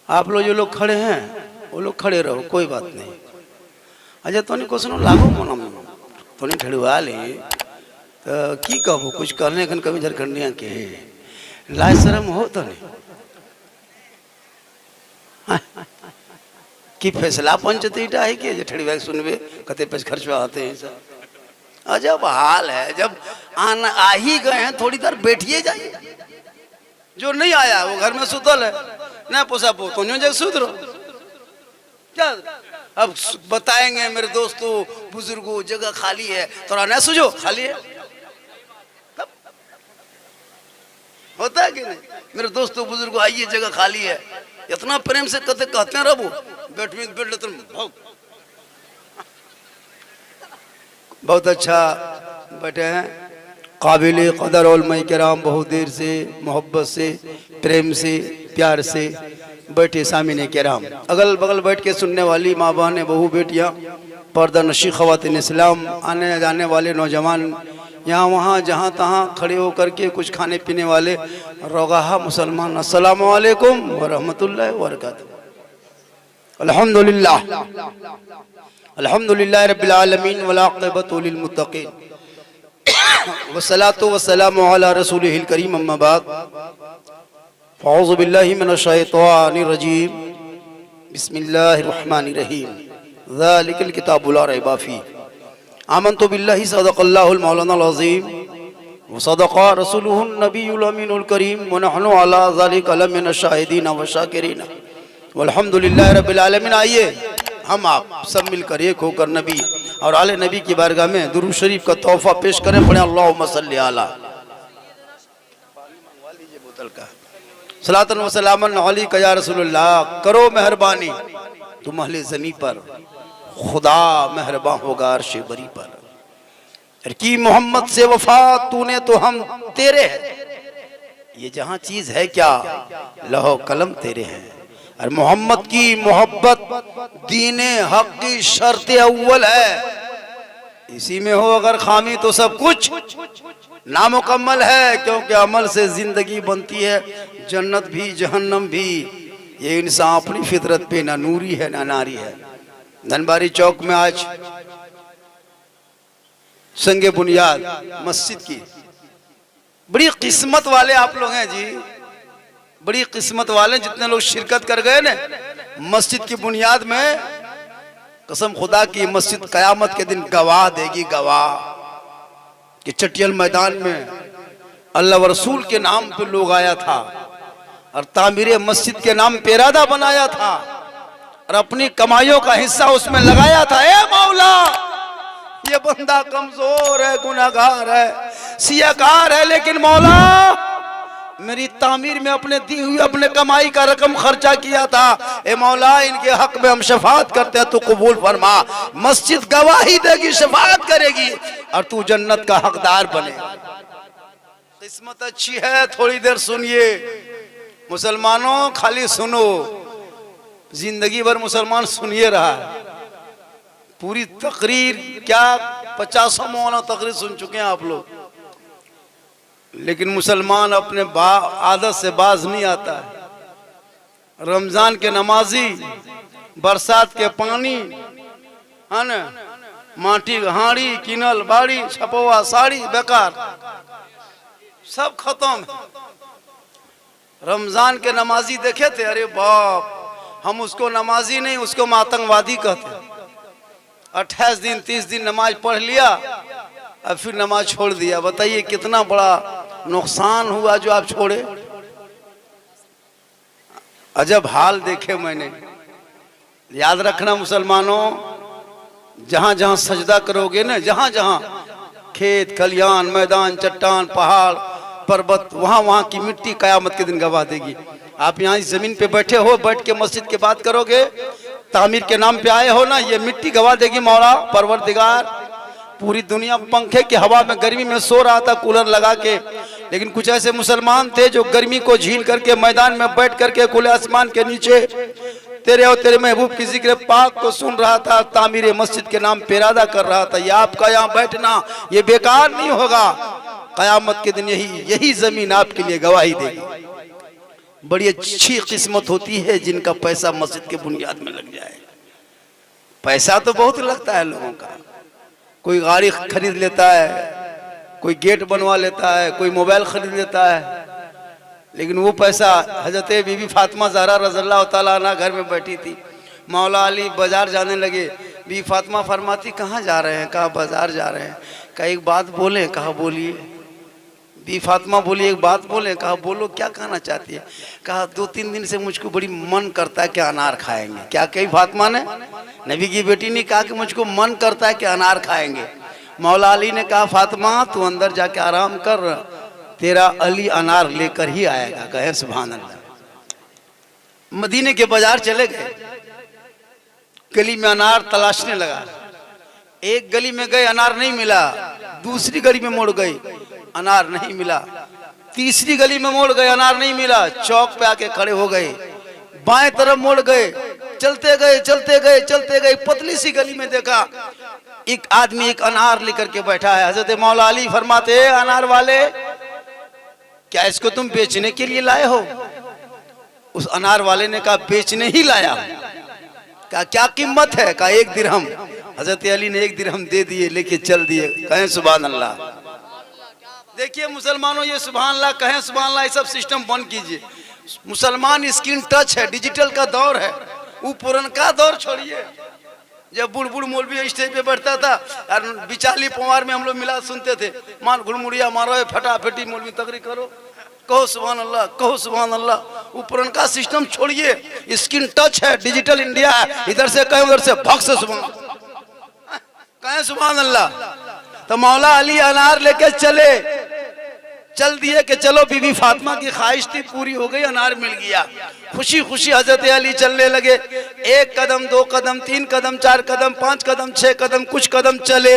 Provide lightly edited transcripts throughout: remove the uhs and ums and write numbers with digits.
आप लोग जो लोग खड़े हैं वो लोग खड़े रहो, कोई बात नहीं। अच्छा तो नहीं क्वेश्चन लागू मन तो नहीं ठड़ुआ ले तो की कहबो कुछ करने कन कभी झारखंडिया के लाज शर्म हो तो नहीं कि फैसला पंचती है कि ठड़ुआ सुनबे कते पैसे खर्चवा आते हैं सब। अजब हाल है, जब आना आ ही गए हैं थोड़ी देर बैठिए जाइए। जो नहीं आया वो घर में सुतल है, ना पोसा पो तो नहीं सुत रहो क्या। अब बताएंगे मेरे दोस्तों बुजुर्गों जगह खाली है, थोड़ा न सुझो खाली है तब होता है कि नहीं। मेरे दोस्तों बुजुर्गों आइए जगह खाली है, इतना प्रेम से कहते हैं रबू बैठ लेते बहुत अच्छा बैठे हैं। काबिल कदर उलमा किराम बहुत देर से मोहब्बत से प्रेम से प्यार से बैठे सामीने किराम, अगल बगल बैठ के सुनने वाली माँ बहनें बहू बेटियाँ पर्दा नशी ख़वातीन इस्लाम, आने जाने वाले नौजवान, यहाँ वहाँ जहाँ तहाँ खड़े होकर के कुछ खाने पीने वाले रोगाहा मुसलमान, अस्सलामु अलैकुम व रहमतुल्लाहि व बरकातुहू। अल्हम्दुलिल्लाह अल्हम्दुलिल्लाह रब्बिल आलमीन वल आक़िबतु लिल मुत्तक़ीन वस्सलातु वस्सलामु अला रसूलिहिल करीम अम्मा बाद फ़अऊज़ु बिल्लाहि मिनश शैतानिर रजीम बिस्मिल्लाहिर रहमानिर रहीम ज़ालिकल किताबु ला रैब फ़ीह आमन्तु बिल्लाहि सदक़ल्लाहुल मौलानाल अज़ीम व सदक़ा रसूलुहुन नबियुल अमीनुल करीम व नहनु अला ज़ालिका लमिनश शाहिदीन व शाकिरीन वल्हम्दुलिल्लाहि रब्बिल आलमीन। आइए हम आप सब मिलकर एक होकर नबी और आले नबी की बारगाह में दुरूद शरीफ का तोहफा पेश करें। पढ़े अल्लाहुम्मा सल्ली अला बोतल का सलातन व सलामन अलैका या रसूलल्लाह। करो मेहरबानी तुम अहले ज़मीं पर, खुदा मेहरबान होगा अर्श बरी पर। की मोहम्मद से वफा तूने तो हम तेरे हैं, ये जहां चीज है क्या लहो कलम तेरे हैं। और मोहम्मद की मोहब्बत दीने हक की शर्त अव्वल है, इसी में हो अगर खामी तो सब कुछ नामुकम्मल है। क्योंकि अमल से जिंदगी बनती है, जन्नत भी जहन्नम भी। ये इंसान अपनी फितरत पे ना नूरी है ना नारी है। धनबारी चौक में आज संगे बुनियाद मस्जिद की, बड़ी किस्मत वाले आप लोग हैं जी, बड़ी किस्मत वाले जितने लोग शिरकत कर गए ना मस्जिद की बुनियाद में। कसम खुदा की मस्जिद कयामत के दिन गवाह देगी, गवाह कि चटियल मैदान में अल्लाह व रसूल के नाम पे लोग आया था और तामीरे मस्जिद के नाम पे इरादा बनाया था और अपनी कमाइयों का हिस्सा उसमें लगाया था। ए मौला ये बंदा कमजोर है, गुनाहगार है, सियाकार है, लेकिन मौला मेरी तामीर में अपने दी हुई अपने कमाई का रकम खर्चा किया था। ए मौला इनके हक में हम शफाअत करते हैं, तू कबूल फरमा। मस्जिद गवाही देगी, शफाअत करेगी और तू जन्नत का हकदार बने। किस्मत अच्छी है, थोड़ी देर सुनिए मुसलमानों, खाली सुनो, जिंदगी भर मुसलमान सुनिए रहा है। पूरी तकरीर क्या 50 मौलाना तकरीर सुन चुके हैं आप लोग, लेकिन मुसलमान अपने आदत से बाज नहीं आता है। रमजान के नमाजी, बरसात के पानी है न, माटी हाड़ी किनल बाड़ी छपवा साड़ी बेकार सब खत्म है। रमजान के नमाजी देखे थे, अरे बाप, हम उसको नमाजी नहीं उसको आतंकवादी कहते। 28 दिन 30 दिन नमाज पढ़ लिया अब फिर नमाज छोड़ दिया। बताइए कितना बड़ा नुकसान हुआ जो आप छोड़े। अजब हाल देखे मैंने। याद रखना मुसलमानों, जहां जहां सजदा करोगे ना, जहां जहां खेत खलियान मैदान चट्टान पहाड़ पर्वत, वहां वहां की मिट्टी कयामत के दिन गवाह देगी। आप यहाँ इस जमीन पे बैठे हो, बैठ के मस्जिद की बात करोगे, तामीर के नाम पे आए हो ना, ये मिट्टी गवाह देगी मौला परवरदिगार। पूरी दुनिया पंखे की हवा में गर्मी में सो रहा था कूलर लगा के, लेकिन कुछ ऐसे मुसलमान थे जो गर्मी को झील करके मैदान में बैठ करके खुले आसमान के नीचे तेरे और तेरे महबूब की जिक्र पाक को सुन रहा था, तामीर मस्जिद के नाम पे इरादा कर रहा था। ये आपका यहाँ बैठना ये बेकार नहीं होगा, कयामत के दिन यही जमीन आपके लिए गवाही देगी। बड़ी अच्छी किस्मत होती है जिनका पैसा मस्जिद के बुनियाद में लग जाए। पैसा तो बहुत लगता है लोगों का, कोई गाड़ी खरीद लेता है, कोई गेट बनवा लेता है, कोई मोबाइल खरीद लेता है, लेकिन वो पैसा हजरत बीबी फातिमा ज़हरा रज़ियल्लाहु ताला अन्हा घर में बैठी थी, मौला अली बाजार जाने लगे, बीबी फातिमा फरमाती कहाँ जा रहे हैं? कहा बाजार जा रहे हैं। कहा एक बात बोले? कहा बोलिए। बीबी फातिमा बोली एक बात बोले? कहा बोलो, क्या कहना चाहती है? कहा 2-3 दिन से मुझको बड़ी मन करता है कि अनार खाएंगे। क्या कही फातिमा ने? नबी की बेटी ने कहा कि मुझको मन करता है कि अनार खाएंगे। मौला अली ने कहा फातिमा तू अंदर जाके आराम कर, तेरा अली अनार लेकर ही आएगा। कहे सुभान अल्लाह। मदीने के बाजार चले गए, गली में अनार तलाशने लगा। एक गली में गए, अनार नहीं मिला। दूसरी गली में मुड़ गई, अनार नहीं मिला। तीसरी गली में मुड़ गए, अनार नहीं मिला। चौक पे आके खड़े हो गए, बाएं तरफ मुड़ गए, चलते गए चलते गए चलते गए। पतली सी गली में देखा एक आदमी एक अनार लेकर के बैठा है। हजरत मौला अली फरमाते अनार वाले, क्या इसको तुम बेचने के लिए लाए हो? उस अनार वाले ने कहा बेचने ही लाया। कहा क्या कीमत है? कहा 1 दिरहम। हजरत अली ने 1 दिरहम दे दिए, लेके चल दिए। कहें सुभान अल्लाह। देखिए मुसलमानों, ये सुभान अल्लाह कहें सुभान अल्लाह, ये सब सिस्टम बंद कीजिए। मुसलमान स्क्रीन टच है, डिजिटल का दौर है। वो पुरनका दौर छोड़िए जब बुढ़ मौलवी स्टेज पे बैठता था और बिचाली पवार में हम लोग मिला सुनते थे, मान घुड़मुड़िया मारो, फटाफटी मौलवी तकरीर करो, कहो सुभान अल्लाह, कहो सुभान अल्लाह। वो पुरनका सिस्टम छोड़िए, स्क्रीन टच है, डिजिटल इंडिया है, इधर से कहें उधर से भग से सुभान कहें सुभान अल्लाह। तो मौला अली अनार लेके चल दिए कि चलो बीबी फातिमा की ख्वाहिश थी पूरी हो गई, अनार मिल गया। खुशी खुशी हजरत अली चलने लगे। 1 कदम 2 कदम 3 कदम 4 कदम 5 कदम 6 कदम, कुछ कदम चले।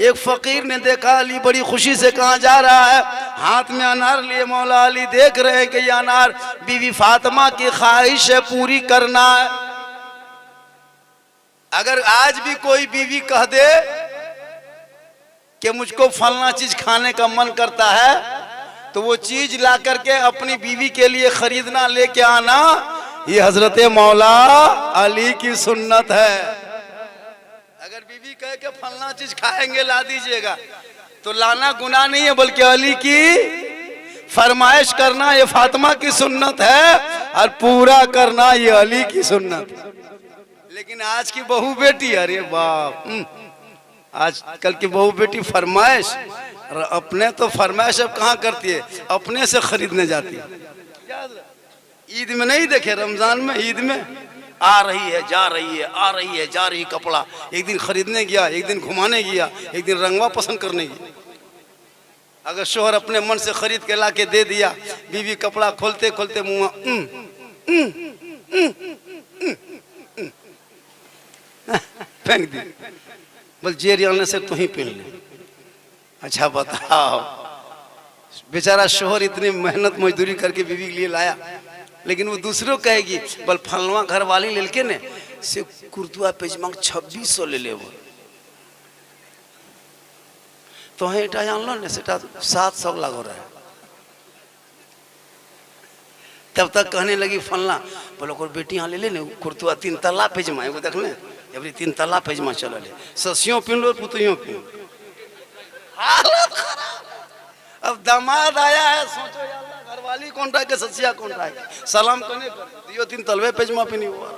एक फकीर ने देखा अली बड़ी खुशी से कहाँ जा रहा है, हाथ में अनार लिए। मौला अली देख रहे हैं कि ये अनार बीबी फातिमा की ख्वाहिश है, पूरी करना है। अगर आज भी कोई बीवी कह दे कि मुझको फलना चीज खाने का मन करता है, तो वो चीज ला करके अपनी बीवी के लिए खरीदना, लेके आना, ये हजरत मौला अली की सुन्नत है। अगर बीवी कहे कि फलना चीज खाएंगे ला दीजिएगा, तो लाना गुनाह नहीं है, बल्कि अली की फरमाइश करना ये फातिमा की सुन्नत है, और पूरा करना ये अली की सुन्नत है। लेकिन आज की बहू बेटी, अरे बाप, आजकल की बहू बेटी फरमाइश, और अपने तो फरमाइश अब कहाँ करती है, अपने से खरीदने जाती है। ईद में नहीं देखे, रमजान में, ईद में आ रही है जा रही है, आ रही है जा रही, कपड़ा एक दिन खरीदने गया, एक दिन घुमाने गया, एक दिन रंगवा पसंद करने गया। अगर शोहर अपने मन से खरीद के ला के दे दिया, बीवी कपड़ा खोलते खोलते मुँह फेंक दी, बोल जेरियाने से तू ही पहन ले। अच्छा बताओ, बेचारा शोहर इतनी मेहनत मजदूरी करके बीवी के लिए लाया, लेकिन वो दूसरों कहेगी बल फलवा घर वाली लेके ने से कुर्तुआ पेजमा 2600 ले ले, वो तो है एटा जान लो ने सेटा 700 लागो रहा है। तब तक कहने लगी फलना, बोलो को बेटी यहाँ ले ले ने कुर्तुआ 3 तल्ला पेजमा, एगो देख ले अभी 3 तल्ला पेजमा चल ले, ससियों पिन लो पुतियों पिन। हालत खराब। अब दामाद आया है, सोचो या अल्लाह घरवाली कौन रहा है, ससिया कौन रहा है, सलाम करने पर दियो 3 तलवे पेजमा पे नहीं हुआ।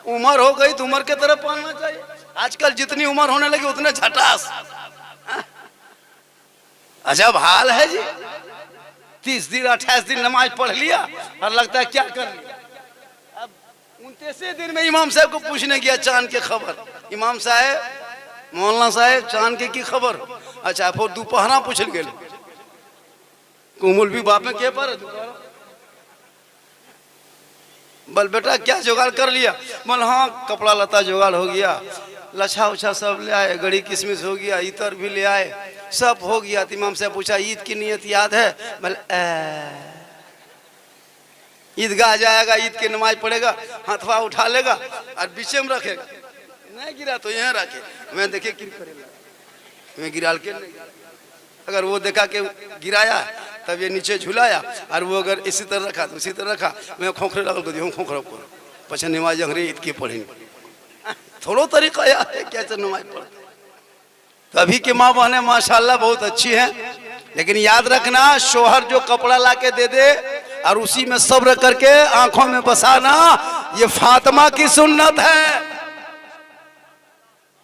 उम्र हो गई तो उम्र के तरफ पहनना चाहिए। आजकल जितनी उम्र होने लगी उतने झटास। अजब हाल है जी। 30 दिन 28 दिन नमाज पढ़ लिया और लगता है क्या कर लिया। अब 29वें दिन में इमाम साहब को पूछने गया चांद की खबर, इमाम साहब मौलाना साहब चांद की खबर। अच्छा फिर दोपहरा पूछ गए कुमुल भी बाप में के पर बल बेटा क्या जुगाड़ कर लिया, बोल हाँ कपड़ा लता जुगाड़ हो गया, लच्छा उछा सब ले आए, गड़ी किशमिश हो गया, इतर भी ले आए, सब हो गया। तो इमाम से पूछा ईद की नियत याद है, बोल ईदगाह जाएगा, ईद की नमाज पढ़ेगा, हाथवा उठा लेगा और बीचे में रखेगा, नहीं गिरा तो यहाँ रखे, मैं देखे कि करेगा, मैं गिरा के नहीं। अगर वो देखा कि गिराया तब ये नीचे झुलाया, और वो अगर इसी तरह रखा तो उसी तरह रखा, मैं खोखरे लगल को दियो खोखरा को पछे नमाज अंग्रेजी ईद की पढ़ेंगे। थोड़ो तरीका यार है क्या नमाज पढ़ते। तो अभी की माँ बहनें माशाल्लाह बहुत अच्छी हैं, लेकिन याद रखना शोहर जो कपड़ा ला के दे दे और उसी में सब्र करके आंखों में बसाना, ये फातिमा की सुन्नत है।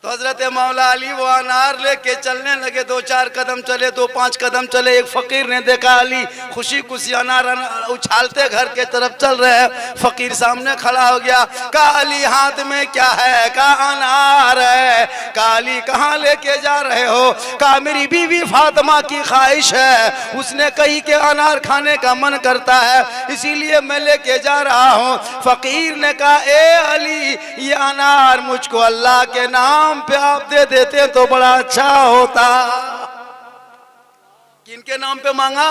तो हजरत मौला अली वो अनार लेके चलने लगे, 2-4 कदम चले, 2-5 कदम चले। एक फकीर ने देखा अली खुशी खुशी अनार उछालते घर के तरफ चल रहे हैं। फकीर सामने खड़ा हो गया, कहा अली हाथ में क्या है? कहा अनार है। कहा अली कहाँ लेके जा रहे हो? कहा मेरी बीवी फातिमा की ख्वाहिश है, उसने कही कि अनार खाने का मन करता है, इसीलिए मैं लेके जा रहा हूँ। फकीर ने कहा ए अली ये अनार मुझको अल्लाह के नाम पे आप दे देते तो बड़ा अच्छा होता। किनके नाम पे मांगा?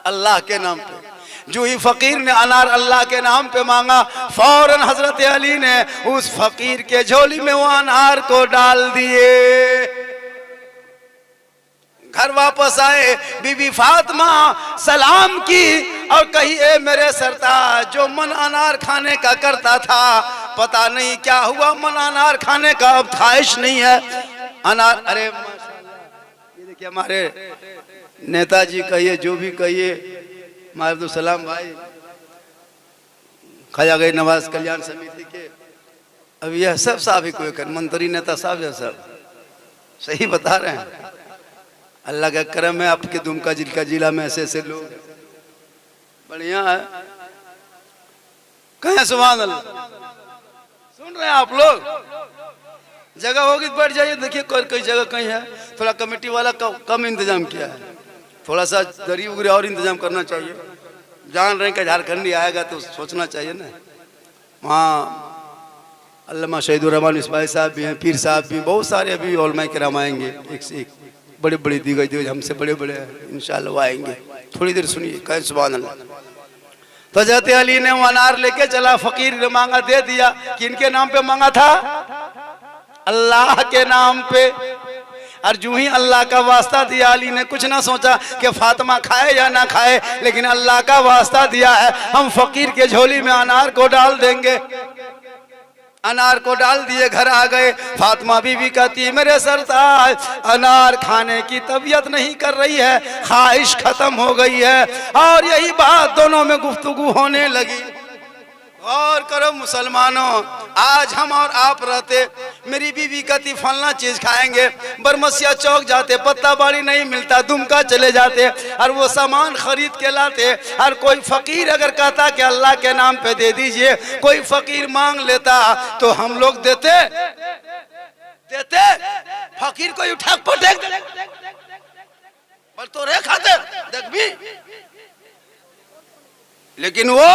अल्लाह के नाम पे। जो ही फकीर ने अनार अल्लाह के नाम पे मांगा, फौरन हजरत अली ने उस फकीर के झोली में वो अनार को डाल दिए। घर वापस आए, बीबी फातिमा सलाम की और कही ए मेरे सरताज, जो मन अनार खाने का करता था पता नहीं क्या हुआ, मन अनार खाने का अब ख्वाहिश नहीं है। अनार अरे माशाल्लाह, ये देखिए हमारे नेताजी कहिए जो भी कहिए, हमारे सलाम भाई ख्वाजा गई नवाज कल्याण समिति के, अब यह सब साहब कोई कर मंत्री नेता साहब यह सब सही बता रहे हैं। अल्लाह का करम है आपके दुमका जिला में ऐसे ऐसे लोग बढ़िया है। कहें सुभान अल्लाह, सुन रहे हैं आप लोग? जगह होगी तो बैठ जाइए, देखिए कई जगह कहीं है, थोड़ा कमेटी वाला कम इंतजाम किया है, थोड़ा सा दरी उगरी और इंतजाम करना चाहिए। जान रहे हैं कि झारखंडी आएगा तो सोचना चाहिए ना। वहाँ अल्लामा शहीदुर रहमान इस्माइल साहब भी हैं, पीर साहब भी, बहुत सारे अभी उलमाए किराम आएंगे, एक से एक बड़े बड़े दिग्गज हमसे बड़े बड़े इंशाल्लाह वो आएंगे। थोड़ी देर सुनिए, कहें सुभान अल्लाह। तो हज़रत अली ने वो अनार लेके चला, फकीर ने मांगा दे दिया। किनके नाम पे मांगा था? अल्लाह के नाम पे। और जो ही अल्लाह का वास्ता दिया, अली ने कुछ ना सोचा कि फातिमा खाए या ना खाए, लेकिन अल्लाह का वास्ता दिया है, हम फकीर के झोली में अनार को डाल देंगे। अनार को डाल दिए, घर आ गए। फातिमा बीवी कहती है मेरे सरताज अनार खाने की तबीयत नहीं कर रही है, ख्वाहिश खत्म हो गई है। और यही बात दोनों में गुफ्तगू होने लगी। और करो मुसलमानों, आज हम और आप रहते, मेरी बीवी कहती फलना चीज खाएंगे, बरमसिया चौक जाते, पत्ता बाड़ी नहीं मिलता, दुमका चले जाते और वो सामान खरीद के लाते। और कोई फकीर अगर कहता कि अल्लाह के नाम पे दे दीजिए, कोई फकीर मांग लेता तो हम लोग देते फकीर को उठा पटक पर तो रे खाते देख भी। लेकिन वो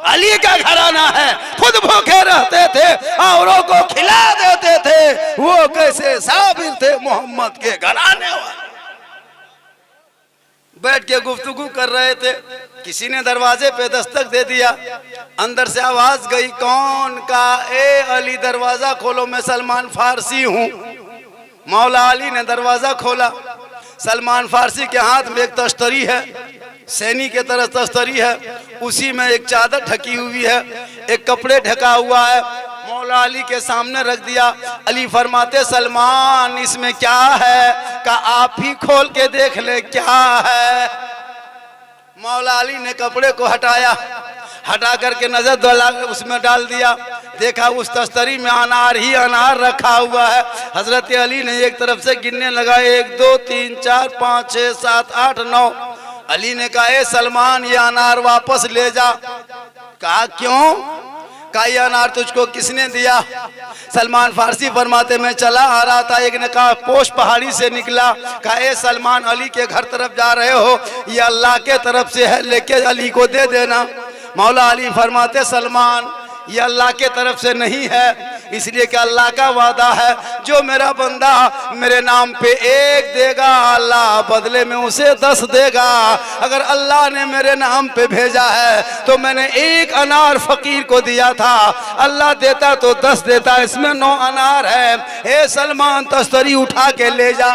अली का घराना है, खुद भूखे रहते थे, औरों को खिला देते थे। वो कैसे साबिर थे मोहम्मद के घराने वाले। बैठ के गुफ्तगू कर रहे थे, किसी ने दरवाजे पे दस्तक दे दिया। अंदर से आवाज गई, कौन? का ए अली दरवाजा खोलो, मैं सलमान फारसी हूँ। मौला अली ने दरवाजा खोला। सलमान फारसी के हाथ में एक तश्तरी है, सैनी के तरह तश्तरी है, उसी में एक चादर ढकी हुई है, एक कपड़े ढका हुआ है। मौला अली के सामने रख दिया। अली फरमाते सलमान इसमें क्या है? का आप ही खोल के देख ले क्या है। मौला अली ने कपड़े को हटाया, हटा करके नजर दौड़ा उसमें डाल दिया। देखा उस तस्तरी में अनार ही अनार रखा हुआ है। हजरत अली ने एक तरफ से गिनने लगा, 1 2 3 4 5 6 7 8 9। अली ने कहा ए सलमान ये अनार वापस ले जा। कहा क्यों? कहा ये अनार तुझको किसने दिया? सलमान फारसी फरमाते मैं चला आ रहा था, एक ने कहा पोश पहाड़ी से निकला। कहा ए सलमान अली के घर तरफ जा रहे हो, ये अल्लाह के तरफ से है, लेके अली को दे देना। मौला अली फरमाते सलमान ये अल्लाह के तरफ से नहीं है, इसलिए कि अल्लाह का वादा है जो मेरा बंदा मेरे नाम पे 1 देगा अल्लाह बदले में उसे 10 देगा। अगर अल्लाह ने मेरे नाम पे भेजा है तो मैंने 1 अनार फकीर को दिया था, अल्लाह देता तो 10 देता, इसमें 9 अनार है। हे सलमान तस्तरी उठा के ले जा।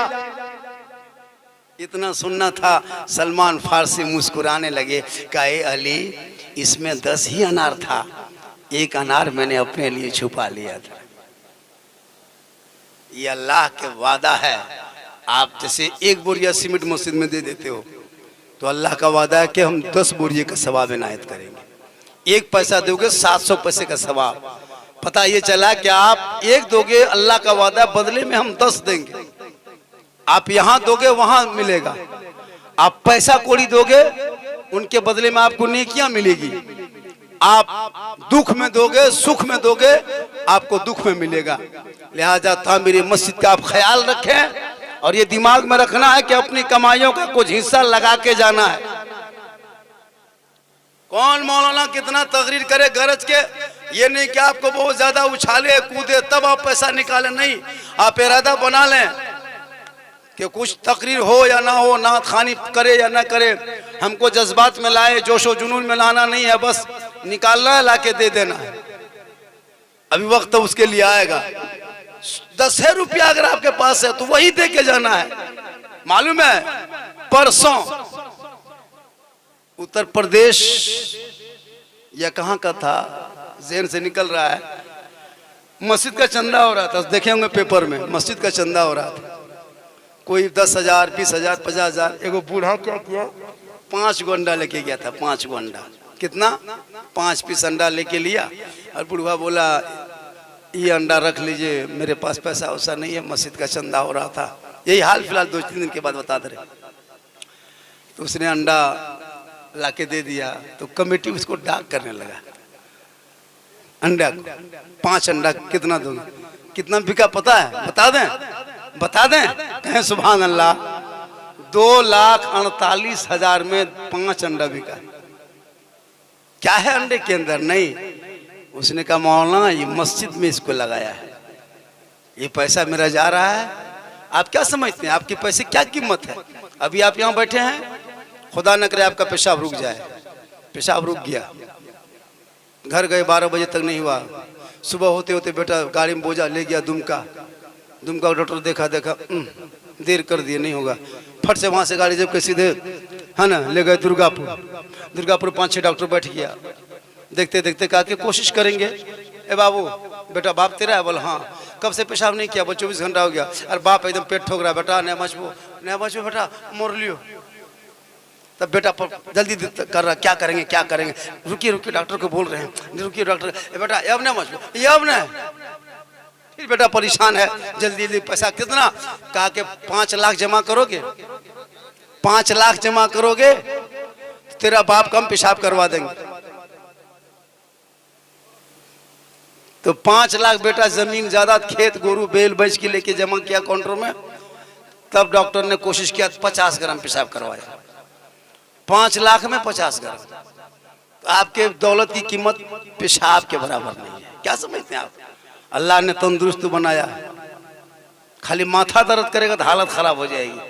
इतना सुनना था, सलमान फारसी मुस्कुराने लगे, कहा ए अली इसमें 10 ही अनार था, एक अनार मैंने अपने लिए छुपा लिया था। ये अल्लाह के वादा है। आप जैसे 1 बोरिया सीमेंट मस्जिद में दे देते हो, तो अल्लाह का वादा है कि हम 10 बोरिये का सवाब इनायत करेंगे। 1 पैसा दोगे 700 पैसे का सवाब। पता ये चला कि आप 1 दोगे, अल्लाह का वादा बदले में हम 10 देंगे। आप यहाँ दोगे वहां मिलेगा, आप पैसा कौड़ी दोगे उनके बदले में आपको नेकियां मिलेगी। आप दुख में दोगे, सुख में दोगे, आपको दुख में मिलेगा। लिहाजा तामीर मस्जिद का आप ख्याल रखें और ये दिमाग में रखना है कि अपनी कमाइयों का कुछ हिस्सा लगा के जाना है। कौन मौलाना कितना तकरीर करे गरज के, ये नहीं कि आपको बहुत ज्यादा उछाले कूदे तब आप पैसा निकाले, नहीं। आप इरादा बना लें कि कुछ तकरीर हो या ना हो, नात खानी करे या ना करे, हमको जज्बात में लाए, जोशो जुनून में लाना नहीं है, बस निकालना है, लाके दे देना है। अभी वक्त तो उसके लिए आएगा। 10 रुपया अगर आपके पास है तो वही दे के जाना है। मालूम है परसों उत्तर प्रदेश या कहाँ का था, ज़हन से निकल रहा है, मस्जिद का चंदा हो रहा था। देखे होंगे पेपर में, मस्जिद का चंदा हो रहा था। कोई 10,000, 20,000, 50,000। एगो बूढ़ा क्या किया, 5 गो अंडा लेके गया था। 5 गो अंडा, कितना, 5 पीस अंडा लेके लिया। और बूढ़ा बोला ये अंडा रख लीजिए, मेरे पास पैसा वैसा नहीं है, मस्जिद का चंदा हो रहा था। यही हाल फिलहाल 2-3 दिन के बाद बता दे रहे। तो उसने अंडा लाके दे दिया, तो कमेटी उसको डाक करने लगा। अंडा 5 अंडा कितना दोगे, कितना बिका पता है, बता दें, बता दें, कहें सुभान अल्लाह। 2,48,000 में 5 अंडा बिका। क्या है अंडे के अंदर, नहीं। उसने कहा मौलाना ये मस्जिद में इसको लगाया है, ये पैसा मेरा जा रहा है। आप क्या समझते हैं, आपके पैसे क्या कीमत है? अभी आप यहाँ बैठे हैं, खुदा न करे आपका पेशाब रुक जाए, पेशाब रुक गया, घर गए 12 बजे तक नहीं हुआ। सुबह होते होते बेटा गाड़ी में बोझा ले गया दुमका डॉक्टर देखा देर कर दिए, नहीं होगा। फट से वहाँ से गाड़ी जब के सीधे है ना ले गए दुर्गापुर 5-6 डॉक्टर बैठ गया। देखते देखते कहा कि कोशिश करेंगे। ए बाबू बेटा बाप तेरा है? बोल हाँ। कब से पेशाब नहीं किया? बोल 24 घंटा हो गया। अरे बाप एकदम पेट ठोक रहा है, बेटा नया बचबो बेटा मोर लियो। तब बेटा जल्दी कर रहा, क्या करेंगे, रुकिए डॉक्टर को बोल रहे हैं, रुकिए डॉक्टर, बेटा अब ना मचबो, ये अब ना। फिर बेटा परेशान है, जल्दी पैसा कितना? कहा कि 5 लाख जमा करोगे, 5 लाख जमा करोगे तेरा बाप कम पेशाब करवा देंगे। तो 5 लाख बेटा जमीन जायदाद खेत गोरू बैल बेच के लेके जमा किया काउंटर में। तब डॉक्टर ने कोशिश किया 50 ग्राम पेशाब करवाया। 5 लाख में 50 ग्राम। तो आपके दौलत की कीमत पेशाब के बराबर नहीं है। क्या समझते हैं आप? अल्लाह ने तंदुरुस्त बनाया, खाली माथा दर्द करेगा तो हालत खराब हो जाएगी।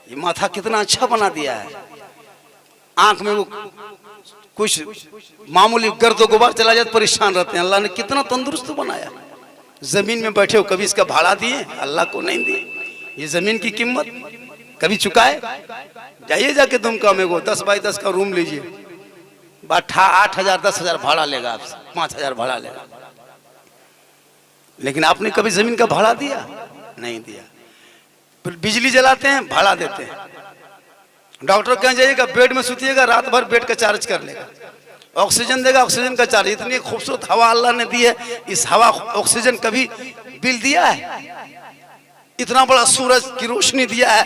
ये माथा कितना अच्छा बना दिया है। आंख में वो कुछ मामूली गर्द गुबार चला जाए परेशान रहते हैं। अल्लाह ने कितना तंदुरुस्त बनाया। जमीन में बैठे हो, कभी इसका भाड़ा दिए? अल्लाह को नहीं दिए। ये जमीन की कीमत कभी चुकाए? जाइए जाके दुमका में वो 10 बाई 10 का रूम लीजिए, 8,000 10,000 भाड़ा लेगा आपसे, 5,000 भाड़ा लेगा। लेकिन आपने कभी जमीन का भाड़ा दिया? नहीं दिया। फिर बिजली जलाते हैं, भाड़ा देते हैं। डॉक्टर कहीं जाइएगा, बेड में सुतिएगा, रात भर बेड का चार्ज कर लेगा। ऑक्सीजन देगा, ऑक्सीजन का चार्ज। इतनी खूबसूरत हवा अल्लाह ने दी है, इस हवा ऑक्सीजन कभी बिल दिया है? इतना बड़ा सूरज की रोशनी दिया है,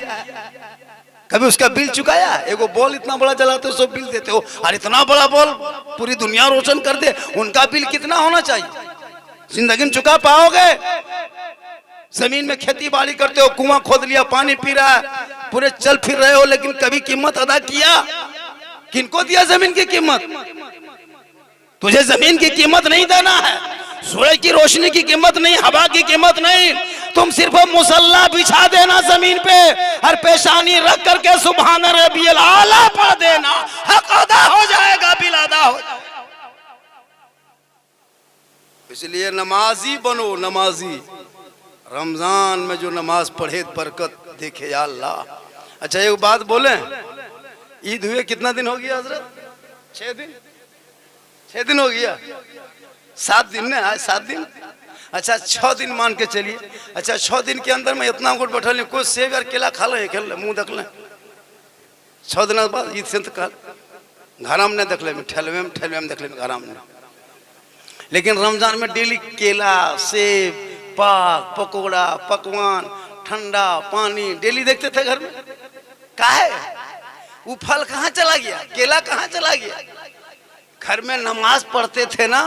कभी उसका बिल चुकाया? एगो बॉल इतना बड़ा जलाते हो, सब बिल देते हो। और इतना बड़ा बॉल पूरी दुनिया रोशन कर दे, उनका बिल कितना होना चाहिए? जिंदगी में चुका पाओगे? जमीन में खेती बाड़ी करते हो, कुआं खोद लिया, पानी पी रहा है, पूरे चल फिर रहे हो, लेकिन कभी कीमत अदा किया? किनको दिया जमीन की कीमत? तुझे जमीन की कीमत नहीं देना है, सूरज की रोशनी की कीमत नहीं, हवा की कीमत नहीं। तुम सिर्फ मुसल्ला बिछा देना जमीन पे, हर पेशानी रख करके सुभान रब्बियल आला पढ़ देना, हक अदा हो जाएगा, बिल अदा हो जाएगा। इसलिए नमाजी बनो, नमाजी। रमजान में जो नमाज पढ़े बरकत देखे या अल्लाह। अच्छा एक बात बोले, ईद हुए कितना दिन हो गया हजरत? 6 दिन। 6 दिन हो गया, 7 दिन ने आज 7 दिन। अच्छा 6 दिन मान के चलिए। अच्छा 6 दिन के अंदर मैं इतना गुट बैठल नहीं, कोई सेब और केला खा ले, खेल मुँह देख ले। 6 दिन बाद ईद से तो घर में देख ले, ठेलवे में देख ले घर में। लेकिन रमजान में डेली केला, सेब, पाक, पकौड़ा, पकवान, ठंडा पानी डेली देखते थे घर में। काहे? वो फल कहाँ चला गया? केला कहाँ चला गया? घर में नमाज पढ़ते थे ना,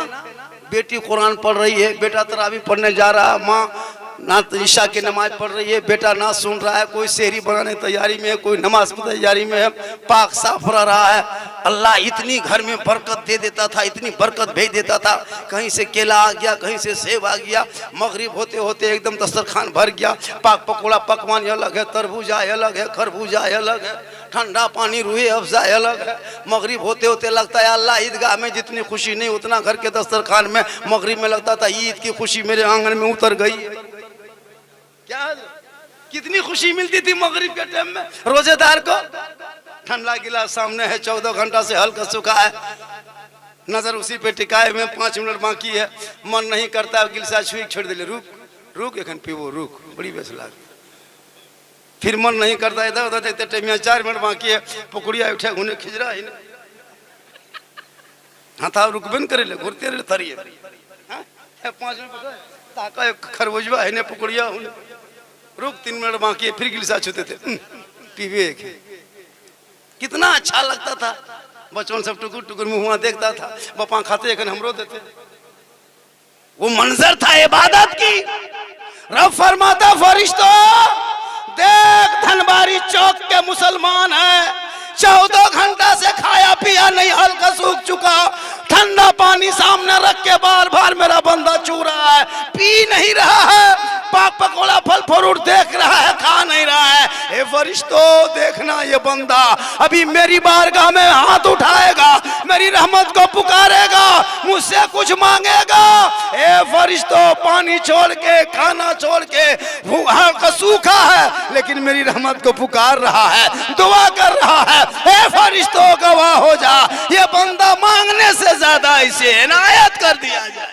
बेटी कुरान पढ़ रही है, बेटा तरावी पढ़ने जा रहा है, माँ ना ईशा की नमाज पढ़ रही है, बेटा ना सुन रहा है, कोई सेहरी बनाने तैयारी में है, कोई नमाज की तैयारी में है, पाक साफ रह रहा है। अल्लाह इतनी घर में बरकत दे देता था, इतनी बरकत भेज देता था। कहीं से केला आ गया, कहीं से सेब आ गया। मगरिब होते होते एकदम दस्तरखान भर गया। पाक पकौड़ा पकवान अलग है, तरबूजा अलग है, खरबूजा अलग है, ठंडा पानी रूहे अफ़ज़ा अलग है। मगरिब होते होते लगता है अल्लाह ईदगाह में जितनी खुशी नहीं उतना घर के दस्तरखान में मगरिब में लगता था ईद की खुशी मेरे आंगन में उतर गई है। क्या कितनी खुशी मिलती थी मगरिब के टाइम में रोजेदार को। ठंडा गिलास सामने है, 14 घंटा से हल्का सूखा है, नजर उसी पे टिकाए हुए, 5 मिनट बाकी है, मन नहीं करता है गिलसा छुई छोड़ दे, रुक रुक एखन पीबो, रुक बड़ी बेस लाग। फिर मन नहीं करता, इधर उधर देखते टाइम 4 मिनट बाकी है, पकड़िया उठे घूने खिजरा है हाँ था रुकबे न करे ले घूरते रहे थरिए 5 मिनट ताका खरबूजवा है ने पकड़िया रुक 3 मिनट बाकी है, फिर गिलसा छूते थे पीवे। कितना अच्छा लगता था। बचपन सब टुकुर टुकुर मुँह देखता था, बपा खाते एक हमरो देते। वो मंजर था इबादत की। रब फरमाता फरिश्तों देख धनबारी चौक के मुसलमान है, 14 घंटा से खाया पिया नहीं, हल्का सूख चुका, ठंडा पानी सामने रख के बार बार मेरा बंदा चू रहा है, पी नहीं रहा है, पाक पकौड़ा फल फ्रूट देख रहा है, खा नहीं रहा है। ए फरिश्तों देखना ये बंदा अभी मेरी बारगाह में हाथ उठाएगा, मेरी रहमत को पुकारेगा, मुझसे कुछ मांगेगा। ए फरिश्तों पानी छोड़ के खाना छोड़ के भूखा का सूखा है लेकिन मेरी रहमत को पुकार रहा है, दुआ कर रहा है। ए फरिश्तों गवाह हो जा, ये बंदा मांगने से ज्यादा इसे इनायत कर दिया जाए।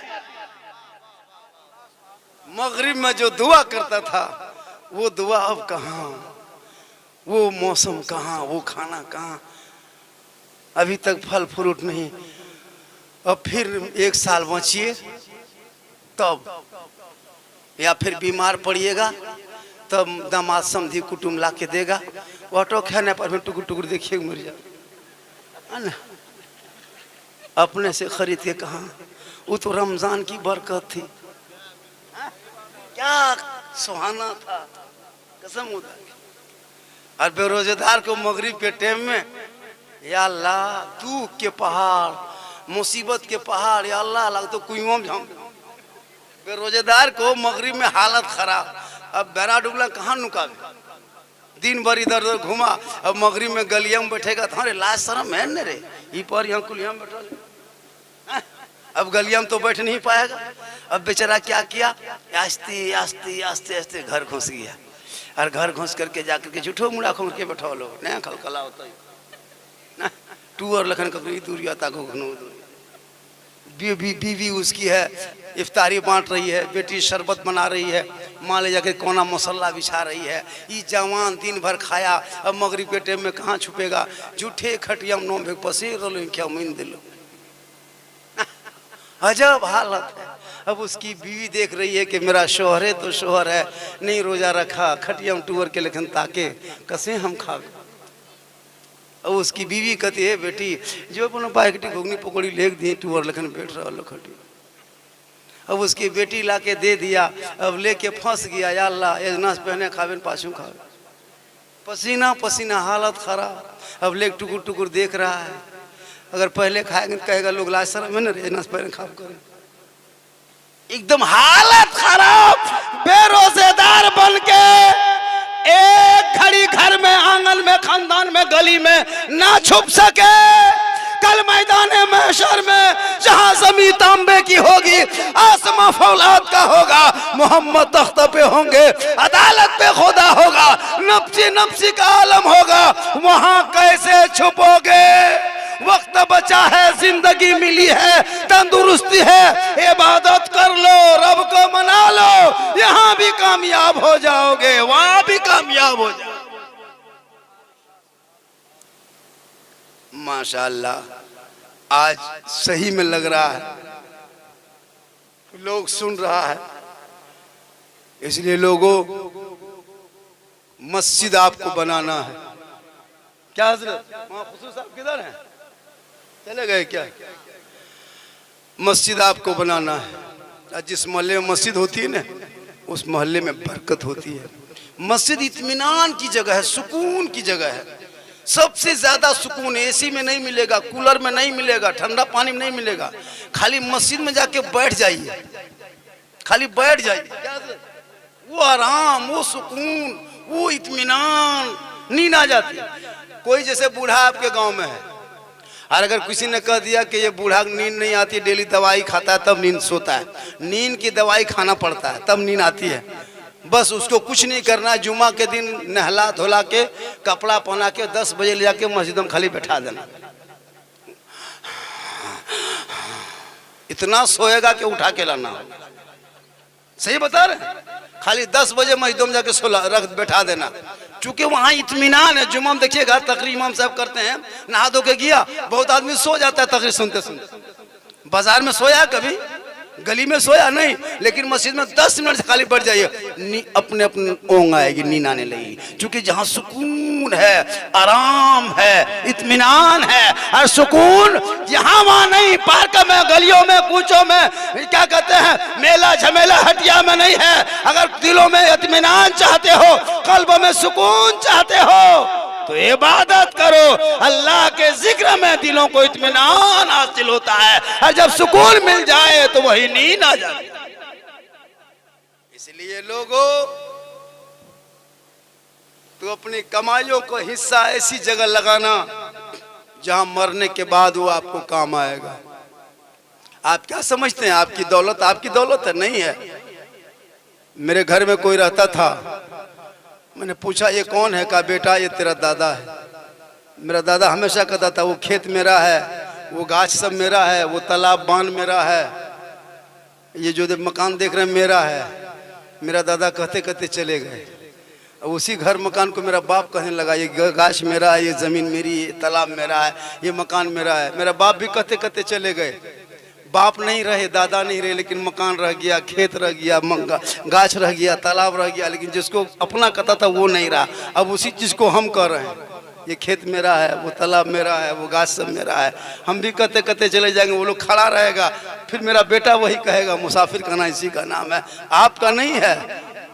मगरिब में जो दुआ करता था वो दुआ अब कहाँ, वो मौसम कहाँ, वो खाना कहाँ। अभी तक फल फ्रूट नहीं। अब फिर 1 साल बचिए तब, या फिर बीमार पड़िएगा तब दामाद समधी कुटुम ला के देगा, ऑटो खाने पर टुकुर टुकुर देखिए मर जाए ना। अपने से खरीद के कहाँ, वो तो रमजान की बरकत थी, क्या सुहाना था कसम खुदा की। और बेरोजगार को मगरिब के टाइम में या अल्लाह दुख के पहाड़, मुसीबत के पहाड़, या अल्लाह लग तो कुएं में झाँक। बेरोजगार को मगरिब में हालत खराब, अब बेरा डुबला कहाँ नुकावे, दिन भर इधर उधर घुमा, अब मगरिब में गलिया में बैठेगा तो अरे लाज शर्म है न रे, ई पर यहाँ कुलिया में बैठा, अब गलिया में तो बैठ नहीं पाएगा। अब बेचारा क्या किया, आस्ते आस्ते आस्ते आस्ते घर घुस गया, और घर घुस करके जाकर के झूठो मुड़ा खोल के बैठा लो, नया खलखला होता है टूर लखन कभी दूरिया तक बीवी उसकी है, इफ्तारी बांट रही है, बेटी शरबत बना रही है, माँ ले जाकर कोना मसल्ला बिछा रही है। ये जवान दिन भर खाया, अब मगरिब के टाइम में कहाँ छुपेगा, झूठे खटिया नो में पसे रो क्या मीन दिलो। अजब हालत है। अब उसकी बीवी देख रही है कि मेरा शोहर है तो शोहर है, नहीं रोजा रखा, खटिया में टूर के लेकिन ताके कसे हम खा। अब उसकी बीवी कहती है बेटी जो अपना बाइकटी घुगनी पकौड़ी लेक दी टूर लेकिन बैठ रहा लो खटी। अब उसकी बेटी ला के दे दिया, अब लेके फंस गया, या अल्लाह एजनास पहने खावे पाछू खावे, पसीना पसीना हालत खराब। अब लेक टुकुर टुकुर देख रहा है, अगर पहले खाएंगे कहेगा लोग लाज शर्म है ना एजनास पहने खाव करें। एकदम हालत खराब, बेरोजगार बन के एक घड़ी घर में, आंगन में, खानदान में, गली में ना छुप सके। कल मैदान महशर में जहां जमीन तांबे की होगी, आसमां फौलाद का होगा, मोहम्मद तख्त पे होंगे, अदालत पे खुदा होगा, नफ्सी नफ्सी का आलम होगा, वहां कैसे छुपोगे? वक्त बचा है, जिंदगी मिली है, तंदुरुस्ती है, इबादत कर लो, रब को मना लो, यहाँ भी कामयाब हो जाओगे, वहां भी कामयाब हो जाओगे। माशाअल्लाह आज सही में लग रहा है, लोग सुन रहा है, इसलिए लोगों मस्जिद आपको बनाना है। क्या हजरत वहाँ खुशू साहब किधर हैं? चले गए क्या? मस्जिद आपको बनाना है। जिस मोहल्ले में मस्जिद होती है ना, उस मोहल्ले में बरकत होती है। मस्जिद इत्मीनान की जगह है, सुकून की जगह है। सबसे ज्यादा सुकून एसी में नहीं मिलेगा, कूलर में नहीं मिलेगा, ठंडा पानी में नहीं मिलेगा। खाली मस्जिद में जाके बैठ जाइए, खाली बैठ जाइए, वो आराम, वो सुकून, वो इत्मीनान, नींद आ जाती है। कोई जैसे बूढ़ा आपके गांव में है, और अगर किसी ने कह दिया कि ये बूढ़ा नींद नहीं आती, डेली दवाई खाता है तब नींद सोता है, नींद की दवाई खाना पड़ता है तब नींद आती है। बस उसको कुछ नहीं करना, जुमा के दिन नहला धोला के कपड़ा पहना के 10 बजे ले जाके मस्जिद में खाली बैठा देना। इतना सोएगा कि उठा के लाना। सही बता रहे? खाली 10 बजे मस्जिद में जाके सोला रख बैठा देना, चूंकि वहाँ इत्मीनान है। जुम्मा में देखिएगा तकरीर इमाम साहब करते हैं, नहा धो के गया, बहुत आदमी सो जाता है तकरीर सुनते सुनते। बाजार में सोया कभी, गली में सोया नहीं, लेकिन मस्जिद में 10 मिनट से खाली बैठ जाइए, अपने अपने ओंग आएगी, नींद आने लगेगी। क्योंकि जहाँ सुकून है, आराम है, इत्मीनान है, और सुकून यहाँ वहाँ नहीं, पार्क में, गलियों में, कूचों में, क्या कहते हैं, मेला झमेला हटिया में नहीं है। अगर दिलों में इत्मीनान चाहते हो, कल्ब में सुकून चाहते हो, तो इबादत करो। अल्लाह के जिक्र में दिलों को इत्मीनान हासिल होता है, और जब सुकून मिल जाए तो वही नींद आ जाती है। इसलिए लोगों, तो अपनी कमाइयों को हिस्सा ऐसी जगह लगाना जहां मरने के बाद वो आपको काम आएगा। आप क्या समझते हैं आपकी दौलत है? नहीं है। मेरे घर में कोई रहता था, मैंने पूछा ये कौन है? कहा बेटा ये तेरा दादा है। मेरा दादा हमेशा कहता था वो खेत मेरा है, वो गाछ सब मेरा है, वो तालाब बांध मेरा है, ये जो मकान देख रहे हैं मेरा है। मेरा दादा कहते कहते चले गए। उसी घर मकान को मेरा बाप कहने लगा ये गाछ मेरा है, ये ज़मीन मेरी, ये तालाब मेरा है, ये मकान मेरा है। मेरा बाप भी कहते कहते चले गए। बाप नहीं रहे, दादा नहीं रहे, लेकिन मकान रह गया, खेत रह गया, गाछ रह गया, तालाब रह गया, लेकिन जिसको अपना कहता था वो नहीं रहा। अब उसी चीज़ को हम कह रहे हैं, ये खेत मेरा है, वो तालाब मेरा है, वो गाछ सब मेरा है। हम भी कहते कहते चले जाएंगे, वो लोग खड़ा रहेगा, फिर मेरा बेटा वही कहेगा मुसाफिर का ना इसी का नाम है, आपका नहीं है।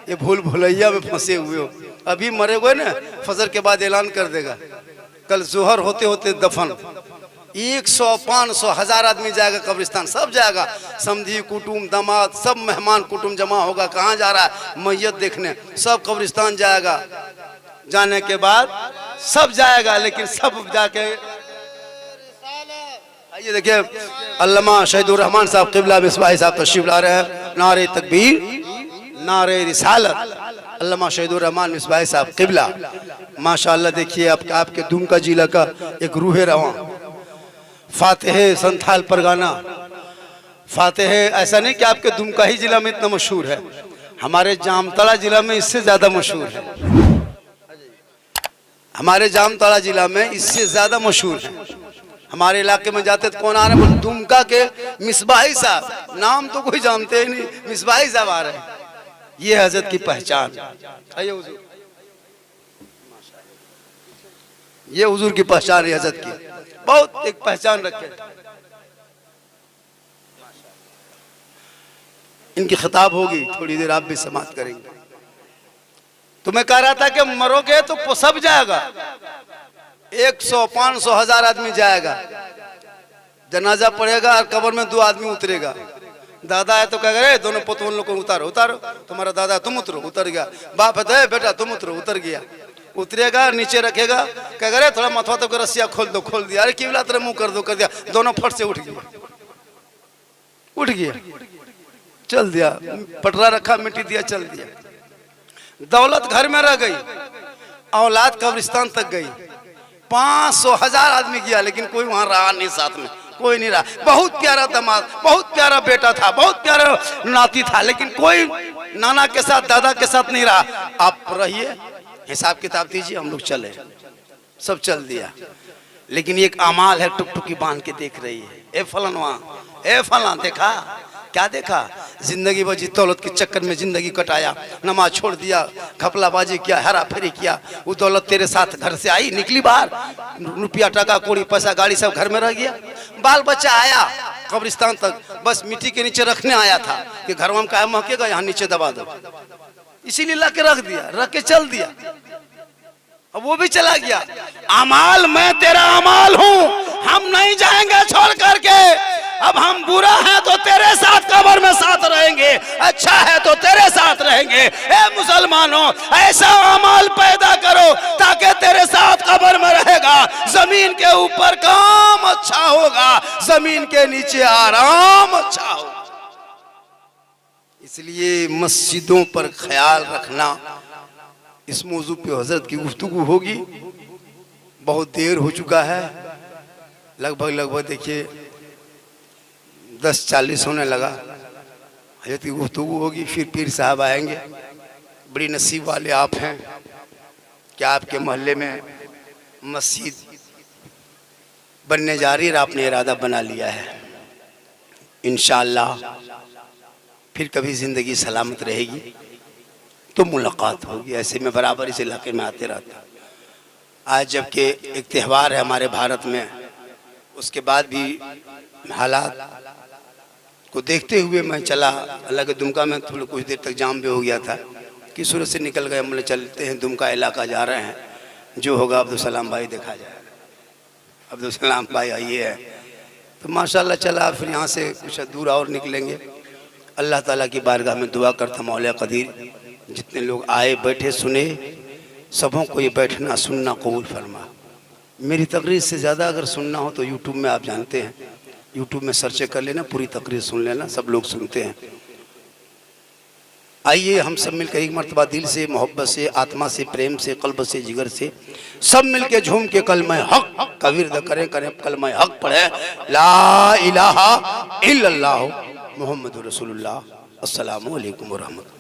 ये भूल भुलैया में फंसे हुए हो। अभी मरे हुए ना, फजर के बाद ऐलान कर देगा, कल जोहर होते होते दफन। 100, 500, 1000 आदमी जाएगा कब्रिस्तान, सब जाएगा, समधी कुटुम दामाद सब मेहमान कुटुम जमा होगा। कहाँ जा रहा है? मैयत देखने। सब कब्रिस्तान जाएगा। जाने के बाद सब जाएगा, लेकिन सब जाके आइए देखिए, अल्लामा शहीदुर रहमान साहब किबला मिसबाही साहब तशरीफ ला रहे हैं। नारे तकबीर, नारे रिसालत। अल्लामा शहीदुर रहमान मिसबाही साहब किबला, माशाअल्लाह। देखिए आपके दुमका जिला का एक रूह रवां, फातेह संथाल परगाना, फातेह। ऐसा नहीं कि आपके दुमका ही जिला में इतना मशहूर है, हमारे जामताड़ा जिला में इससे ज्यादा मशहूर है। हमारे जामताड़ा जिला में इससे ज्यादा मशहूर है। हमारे इलाके में जाते तो कौन आ रहे हैं? दुमका के मिसबाही साहब, नाम तो कोई जानते ही नहीं, मिसबाही साहब आ रहे हैं। ये हजरत की पहचान, ये हुजूर की पहचान है। हजरत की बहुत एक पहचान रखे। इनकी खिताब होगी, थोड़ी देर आप भी समाप्त करेंगे। तो मैं कह रहा था कि मरोगे तो सब जाएगा, 100, 500, 1000 आदमी जाएगा, जनाजा पड़ेगा और कब्र में 2 आदमी उतरेगा। दादा है तो कह रहे दोनों पुत्र लोग को उतारो, उतारो, तुम्हारा दादा, तुम उतरो, उतर गया। बाप है तो बेटा तुम उतरो, उतर गया। उतरेगा, नीचे रखेगा, कह रहे थोड़ा मथवा तो रस्सिया खोल दो, खोल दिया। अरे किबला तेरे मुंह कर दो, कर दिया। दोनों फट से उठ गया, उठ गया। चल दिया, पटरा रखा, मिट्टी दिया, चल दिया। दौलत घर में रह गई, औलाद कब्रिस्तान तक गई। 500,000 आदमी गया, लेकिन कोई वहां रहा नहीं, साथ में कोई नहीं रहा। बहुत प्यारा दामाद, बहुत प्यारा बेटा था, बहुत प्यारा नाती था, लेकिन कोई नाना के साथ, दादा के साथ नहीं रहा। आप रहिए, हिसाब किताब दीजिए, हम लोग चले। सब चल दिया, लेकिन एक अमाल है, टुकटुकी बांध के देख रही है। ए फलाना, ए फलाना, देखा क्या देखा? जिंदगी भर जी दौलत के चक्कर में जिंदगी कटाया, नमाज छोड़ दिया, घपलाबाजी किया, हेरा फेरी किया। वो दौलत तेरे साथ घर से आई, निकली बाहर, रुपया टका कौड़ी पैसा गाड़ी सब घर में रह गया। बाल बच्चा आया कब्रिस्तान तक, बस मिट्टी के नीचे रखने आया था कि घर में का महकेगा, यहाँ नीचे दबा दो, इसीलिए ला के रख दिया, रख के चल दिया। अब वो भी चला गया। अमाल, मैं तेरा अमाल हूँ, हम नहीं जाएंगे छोड़ करके। अब हम बुरा है तो तेरे साथ कब्र में साथ रहेंगे, अच्छा है तो तेरे साथ रहेंगे। ए मुसलमानों, ऐसा अमाल पैदा करो ताकि तेरे साथ कब्र में रहेगा। जमीन के ऊपर काम अच्छा होगा, जमीन के नीचे आराम अच्छा होगा। इसलिए मस्जिदों पर ख्याल रखना। इस मौजू पे हजरत की गुफ्तगू होगी, बहुत देर हो चुका है, लगभग देखिए 10:40 होने लगा। हजरत की गुफ्तगू होगी, फिर पीर साहब आएंगे। बड़ी नसीब वाले आप हैं कि आपके मोहल्ले में मस्जिद बनने जा रही है, आपने इरादा बना लिया है। इंशाअल्लाह फिर कभी ज़िंदगी सलामत रहेगी तो मुलाकात होगी। ऐसे में बराबर इस इलाके में आते रहता। आज जबकि एक त्यौहार है हमारे भारत में, उसके बाद भी हालात को देखते हुए मैं चला। हालांकि दुमका में थोड़ा कुछ देर तक जाम भी हो गया था कि सूरत से निकल गए, हम चलते हैं दुमका इलाका जा रहे हैं, जो होगा अब्दुल सलाम भाई देखा जाएगा। अब्दुल सलाम भाई आइए है तो माशाल्लाह चला। फिर यहाँ से कुछ दूर और निकलेंगे। अल्लाह ताला की बारगाह में दुआ करता, मौला कदीर जितने लोग आए बैठे सुने, सबों को ये बैठना सुनना कबूल फरमा। मेरी तकरीर से ज़्यादा अगर सुनना हो तो यूट्यूब में, आप जानते हैं, यूट्यूब में सर्च कर लेना, पूरी तकरीर सुन लेना, सब लोग सुनते हैं। आइए हम सब मिलकर एक मरतबा दिल से, मोहब्बत से, आत्मा से, प्रेम से, कल्ब से, जिगर से सब मिलके झूम के कलमा हक का विर्द करें कलमा हक पढ़े, ला इलाहा इल्लल्लाह मुहम्मदुर रसूलुल्लाह। अस्सलामु अलैकुम व रहमतुल्लाह।